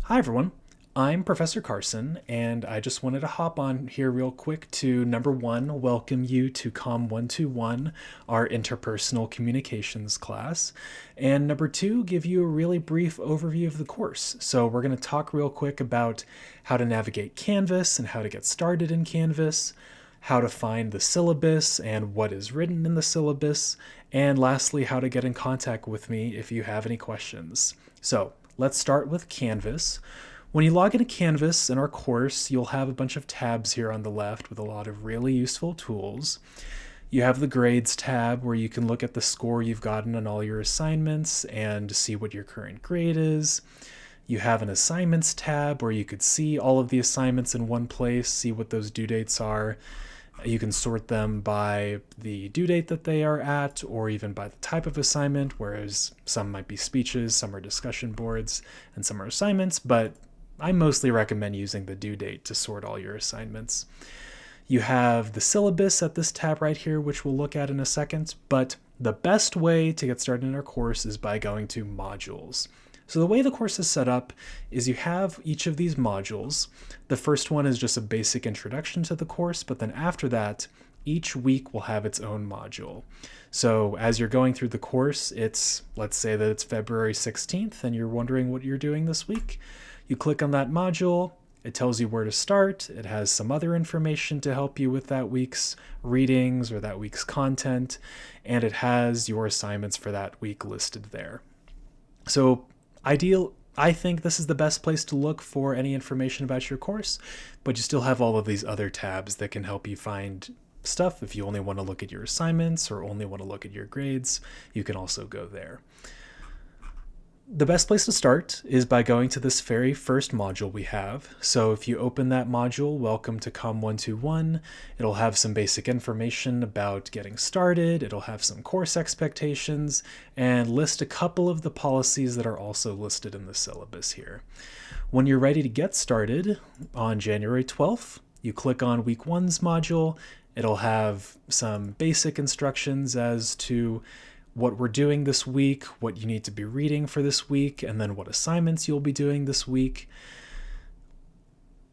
Hi, everyone. I'm Professor Carson, and I just wanted to hop on here real quick to number one, welcome you to COM 121, our interpersonal communications class, and number two, give you a really brief overview of the course. So, we're going to talk real quick about how to navigate Canvas and how to get started in Canvas, how to find the syllabus and what is written in the syllabus, and lastly, how to get in contact with me if you have any questions. So, let's start with Canvas. When you log into Canvas in our course, you'll have a bunch of tabs here on the left with a lot of really useful tools. You have the Grades tab where you can look at the score you've gotten on all your assignments and see what your current grade is. You have an Assignments tab where you could see all of the assignments in one place, see what those due dates are. You can sort them by the due date that they are at, or even by the type of assignment, whereas some might be speeches, some are discussion boards, and some are assignments, but I mostly recommend using the due date to sort all your assignments. You have the syllabus at this tab right here, which we'll look at in a second, but the best way to get started in our course is by going to modules. So the way the course is set up is you have each of these modules. The first one is just a basic introduction to the course, but then after that, each week will have its own module. So as you're going through the course, let's say that it's February 16th and you're wondering what you're doing this week. You click on that module, it tells you where to start, it has some other information to help you with that week's readings or that week's content, and it has your assignments for that week listed there. So I think this is the best place to look for any information about your course, but you still have all of these other tabs that can help you find stuff. If you only want to look at your assignments or only want to look at your grades, you can also go there. The best place to start is by going to this very first module we have. So if you open that module, welcome to COM 121, it'll have some basic information about getting started, it'll have some course expectations, and list a couple of the policies that are also listed in the syllabus here. When you're ready to get started on January 12th, you click on week one's module, it'll have some basic instructions as to what we're doing this week, what you need to be reading for this week, and then what assignments you'll be doing this week.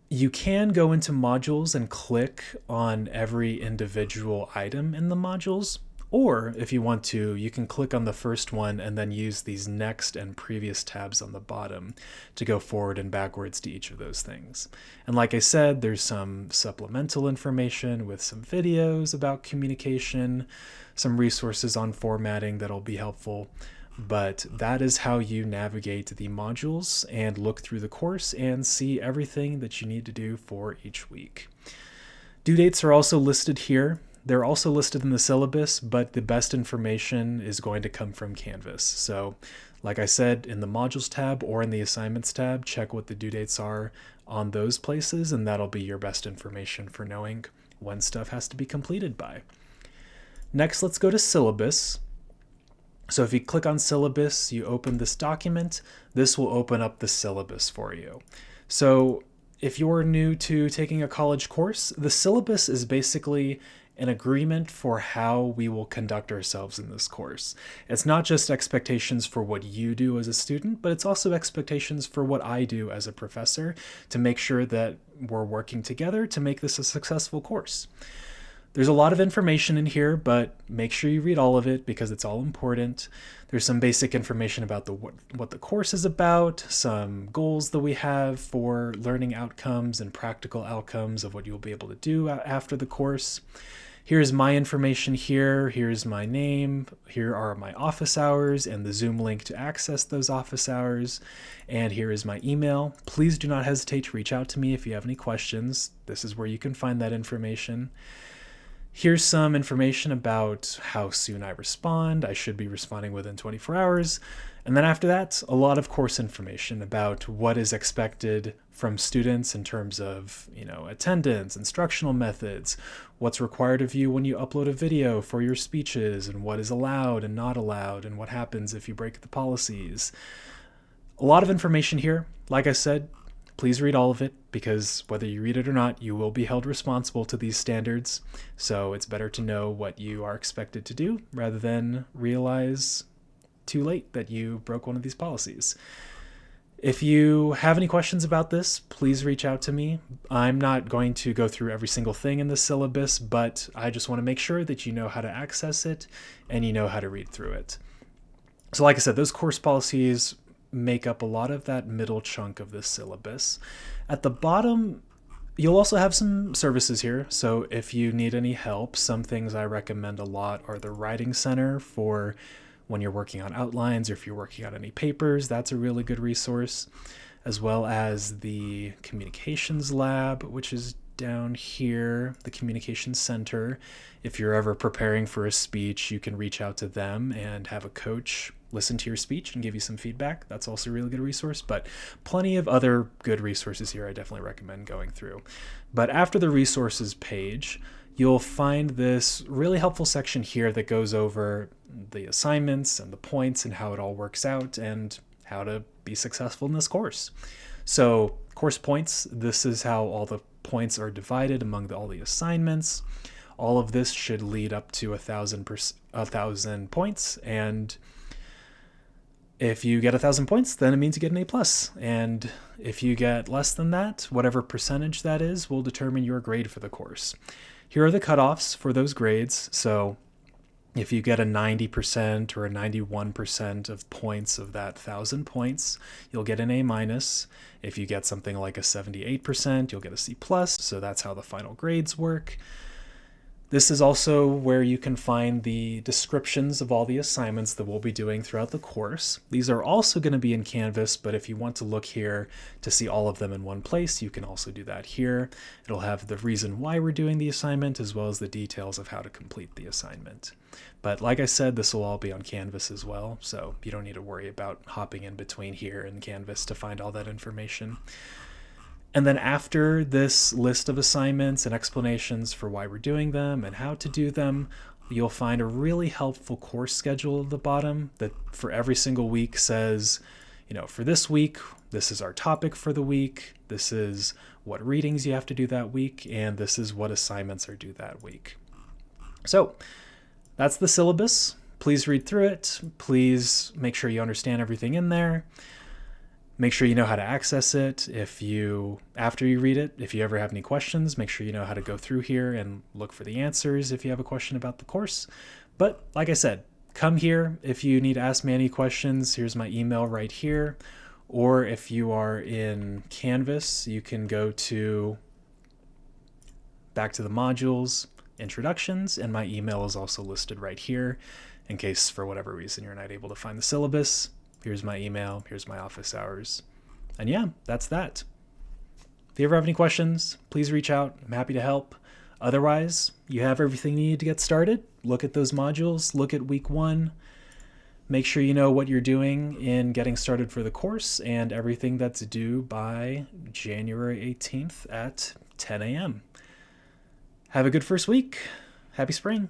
You can go into modules and click on every individual item in the modules, or if you want to, you can click on the first one and then use these next and previous tabs on the bottom to go forward and backwards to each of those things. And like I said, there's some supplemental information with some videos about communication, some resources on formatting that'll be helpful. But that is how you navigate the modules and look through the course and see everything that you need to do for each week. Due dates are also listed here. They're also listed in the syllabus, but the best information is going to come from Canvas. So, like I said, in the modules tab or in the assignments tab, check what the due dates are on those places, and that'll be your best information for knowing when stuff has to be completed by. Next, let's go to syllabus. So if you click on syllabus, you open this document, this will open up the syllabus for you. So if you're new to taking a college course, the syllabus is basically an agreement for how we will conduct ourselves in this course. It's not just expectations for what you do as a student, but it's also expectations for what I do as a professor to make sure that we're working together to make this a successful course. There's a lot of information in here, but make sure you read all of it because it's all important. There's some basic information about what the course is about, some goals that we have for learning outcomes and practical outcomes of what you'll be able to do after the course. Here's my information here, here's my name, here are my office hours and the Zoom link to access those office hours, and here is my email. Please do not hesitate to reach out to me if you have any questions. This is where you can find that information. Here's some information about how soon I respond. I should be responding within 24 hours. And then after that, a lot of course information about what is expected from students in terms of, attendance, instructional methods, what's required of you when you upload a video for your speeches, and what is allowed and not allowed, and what happens if you break the policies. A lot of information here. Like I said, please read all of it because whether you read it or not, you will be held responsible to these standards. So it's better to know what you are expected to do rather than realize too late that you broke one of these policies. If you have any questions about this, please reach out to me. I'm not going to go through every single thing in the syllabus, but I just want to make sure that you know how to access it and you know how to read through it. So like I said, those course policies make up a lot of that middle chunk of this syllabus. At the bottom, you'll also have some services here. So if you need any help, some things I recommend a lot are the Writing Center for when you're working on outlines or if you're working on any papers. That's a really good resource, as well as the Communications Lab, which is down here, the Communications Center. If you're ever preparing for a speech, you can reach out to them and have a coach listen to your speech and give you some feedback. That's also a really good resource, but plenty of other good resources here I definitely recommend going through. But after the resources page, you'll find this really helpful section here that goes over the assignments and the points and how it all works out and how to be successful in this course. So course points, this is how all the points are divided among all the assignments. All of this should lead up to 1,000 points, and if you get 1,000 points, then it means you get an A+. And if you get less than that, whatever percentage that is will determine your grade for the course. Here are the cutoffs for those grades. So if you get a 90% or a 91% of points of that 1,000 points, you'll get an A-. If you get something like a 78%, you'll get a C+. So that's how the final grades work. This is also where you can find the descriptions of all the assignments that we'll be doing throughout the course. These are also going to be in Canvas, but if you want to look here to see all of them in one place, you can also do that here. It'll have the reason why we're doing the assignment as well as the details of how to complete the assignment. But like I said, this will all be on Canvas as well, so you don't need to worry about hopping in between here and Canvas to find all that information. And then after this list of assignments and explanations for why we're doing them and how to do them, you'll find a really helpful course schedule at the bottom that for every single week says, for this week, this is our topic for the week, this is what readings you have to do that week, and this is what assignments are due that week. So that's the syllabus. Please read through it. Please make sure you understand everything in there. Make sure you know how to access it. After you read it, if you ever have any questions, make sure you know how to go through here and look for the answers if you have a question about the course. But like I said, come here if you need to ask me any questions. Here's my email right here. Or if you are in Canvas, you can go back to the modules, introductions, and my email is also listed right here in case for whatever reason you're not able to find the syllabus. Here's my email, here's my office hours. And yeah, that's that. If you ever have any questions, please reach out. I'm happy to help. Otherwise, you have everything you need to get started. Look at those modules, look at week 1. Make sure you know what you're doing in getting started for the course and everything that's due by January 18th at 10 a.m. Have a good first week. Happy spring.